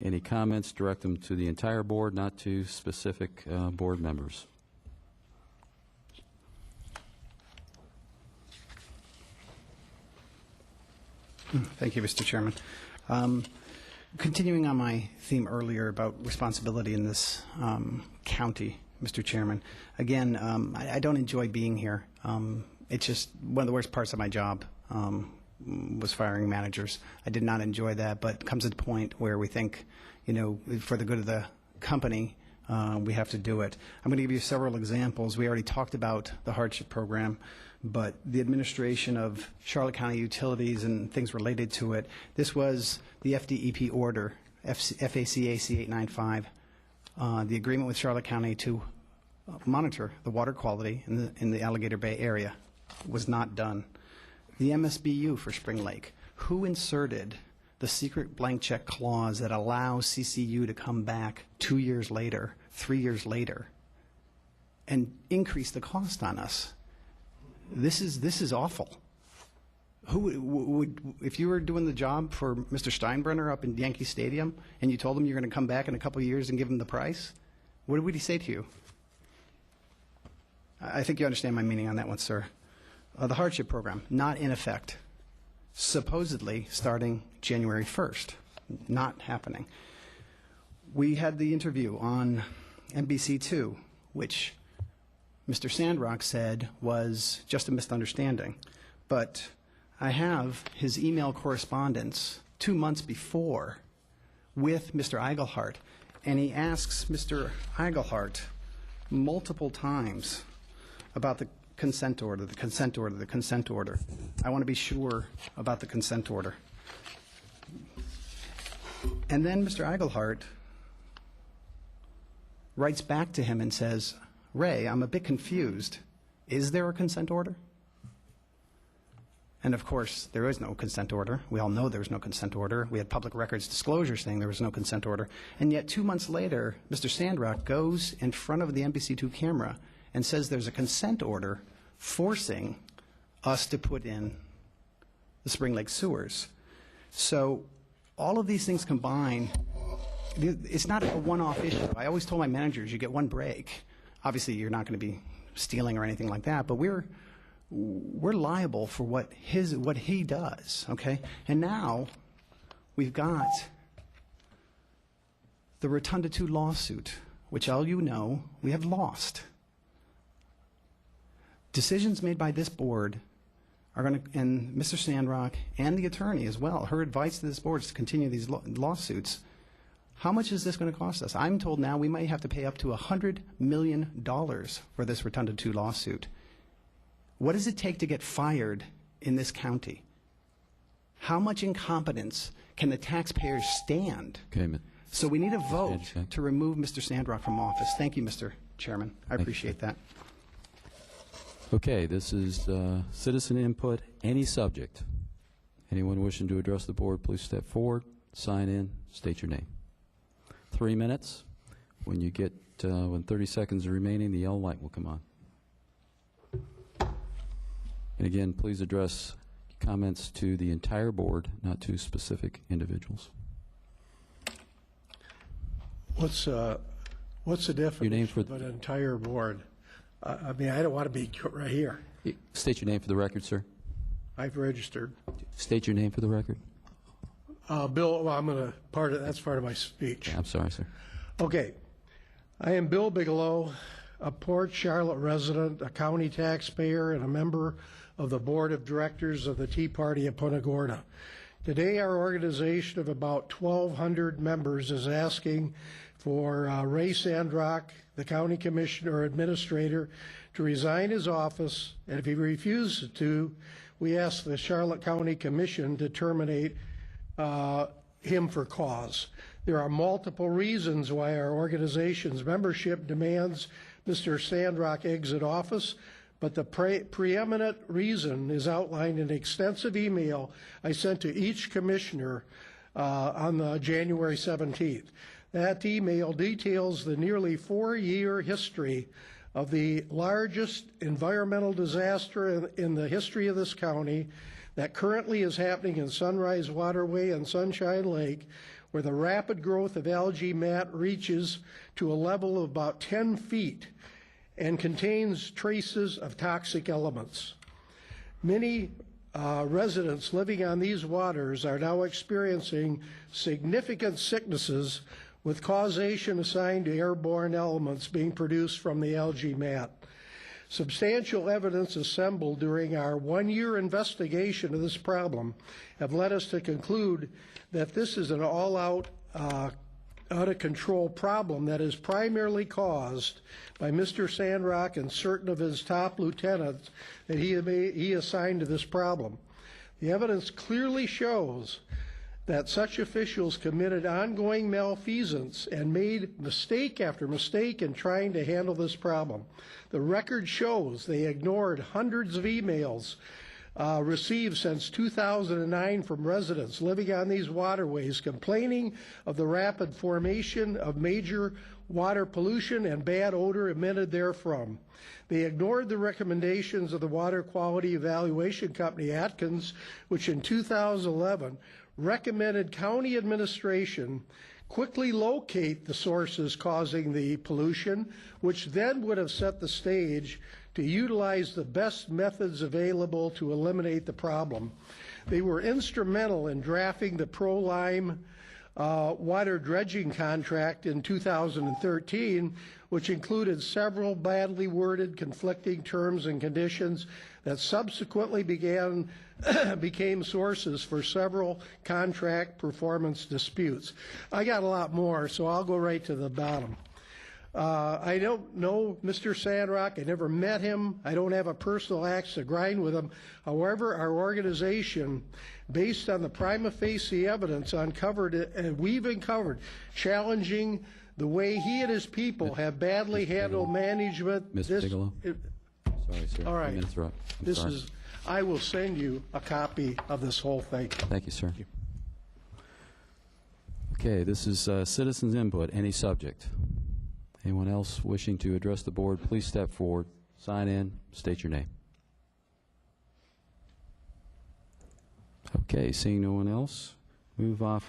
Any comments, direct them to the entire board, not to specific board members. Thank you, Mr. Chairman. Continuing on my theme earlier about responsibility in this county, Mr. Chairman, again, I don't enjoy being here. It's just one of the worst parts of my job was firing managers. I did not enjoy that, but it comes to the point where we think, you know, for the good of the company, we have to do it. I'm going to give you several examples. We already talked about the hardship program, but the administration of Charlotte County Utilities and things related to it, this was the FDEP order, FACAC 895, the agreement with Charlotte County to monitor the water quality in the Alligator Bay area was not done. The MSBU for Spring Lake, who inserted the secret blank check clause that allows CCU to come back 2 years later, 3 years later, and increase the cost on us? This is awful. Who would, if you were doing the job for Mr. Steinbrenner up in Yankee Stadium and you told him you're going to come back in a couple of years and give him the price, what would he say to you? I think you understand my meaning on that one, sir. The hardship program, not in effect. Supposedly starting January 1st, not happening. We had the interview on NBC2, which Mr. Sandrock said was just a misunderstanding. But I have his email correspondence 2 months before with Mr. Eigelhart, and he asks Mr. Eigelhart multiple times about the consent order, the consent order, the consent order. I want to be sure about the consent order. And then Mr. Eigelhart writes back to him and says, Ray, I'm a bit confused. Is there a consent order? And of course, there is no consent order. We all know there's no consent order. We had public records disclosure saying there was no consent order. And yet 2 months later, Mr. Sandrock goes in front of the NBC2 camera and says there's a consent order forcing us to put in the Spring Lake sewers. So all of these things combined, it's not a one-off issue. I always told my managers, you get one break. Obviously, you're not going to be stealing or anything like that, but we're liable for what he does, okay? And now we've got the Rotunda 2 lawsuit, which all you know, we have lost. Decisions made by this board are going to, and Mr. Sandrock and the attorney as well, her advice to this board is to continue these lawsuits. How much is this going to cost us? I'm told now we might have to pay up to $100 million for this Rotunda 2 lawsuit. What does it take to get fired in this county? How much incompetence can the taxpayers stand? Okay, so we need a vote to remove Mr. Sandrock from office. Thank you, Mr. Chairman. I appreciate that. Okay, this is citizen input, any subject. Anyone wishing to address the board, please step forward, sign in, state your name. 3 minutes. When you get, when 30 seconds are remaining, the yellow light will come on. And again, please address comments to the entire board, not to specific individuals. What's the definition of an entire board? I mean, I don't want to be right here. State your name for the record, sir. I've registered. State your name for the record. Bill, well, I'm going to that's part of my speech. I'm sorry, sir. Okay. I am Bill Bigelow, a Port Charlotte resident, a county taxpayer, and a member of the board of directors of the Tea Party of Punta Gorda. Today, our organization of about 1,200 members is asking for Ray Sandrock, the county commissioner or administrator, to resign his office, and if he refuses to, we ask the Charlotte County Commission to terminate him for cause. There are multiple reasons why our organization's membership demands Mr. Sandrock exit office, but the preeminent reason is outlined in an extensive email I sent to each commissioner on January 17th. That email details the nearly 4-year history of the largest environmental disaster in the history of this county that currently is happening in Sunrise Waterway and Sunshine Lake, where the rapid growth of algae mat reaches to a level of about 10 feet and contains traces of toxic elements. Many residents living on these waters are now experiencing significant sicknesses with causation assigned to airborne elements being produced from the algae mat. Substantial evidence assembled during our one-year investigation of this problem have led us to conclude that this is an all-out, out-of-control problem that is primarily caused by Mr. Sandrock and certain of his top lieutenants that he assigned to this problem. The evidence clearly shows that such officials committed ongoing malfeasance and made mistake after mistake in trying to handle this problem. The record shows they ignored hundreds of emails received since 2009 from residents living on these waterways complaining of the rapid formation of major water pollution and bad odor emitted therefrom. They ignored the recommendations of the water quality evaluation company Atkins, which in 2011 recommended county administration quickly locate the sources causing the pollution, which then would have set the stage to utilize the best methods available to eliminate the problem. They were instrumental in drafting the Pro-Lime water dredging contract in 2013, which included several badly worded conflicting terms and conditions that subsequently became sources for several contract performance disputes. I got a lot more, so I'll go right to the bottom. I don't know Mr. Sandrock. I never met him. I don't have a personal axe to grind with him. However, our organization, based on the prima facie evidence uncovered, and we've uncovered, challenging the way he and his people have badly handled management. Ms. Bigelow? Sorry, sir. All right. I'm interrupt. I'm This sorry. is, I will send you a copy of this whole thing. Thank you, sir. Okay, this is citizens' input, any subject. Anyone else wishing to address the board, please step forward, sign in, state your name. Okay, seeing no one else, move off